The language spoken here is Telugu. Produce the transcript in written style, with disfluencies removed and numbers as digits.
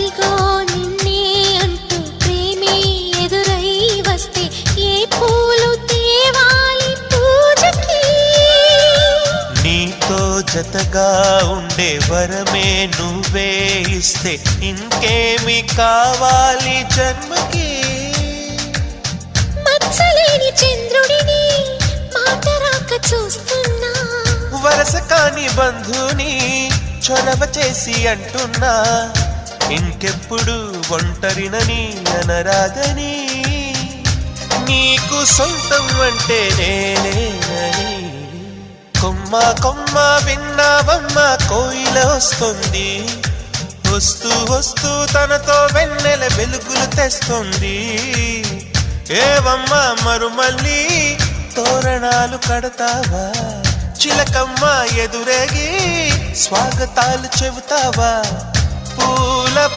అదిగో నిన్నే అంటూ ప్రేమే ఎదురై వస్తే ఏ పూలు తేవాలి పూజకి? నీతో జతగా ఉండే వరమే నువ్వే ఇస్తే ఇంకేమి కావాలి జన్మకి? మచ్చలేని చంద్రుడిని మాట రాక చూస్తున్నా, వరస కాని బంధుని చొరవ చేసి అంటున్నా, ఇంకెప్పుడు ఒంటరినని అనరాదని, నీకు సొంతం అంటే నేనేనని. కొమ్మ కొమ్మ విన్నావమ్మ కోయిల వస్తుంది, వస్తూ వస్తూ తనతో వెన్నెల వెలుగులు తెస్తుంది. ఏవమ్మ మరుమల్లి తోరణాలు కడతావా, చిలకమ్మ ఎదురేగి స్వాగతాలు చెబుతావా? పూల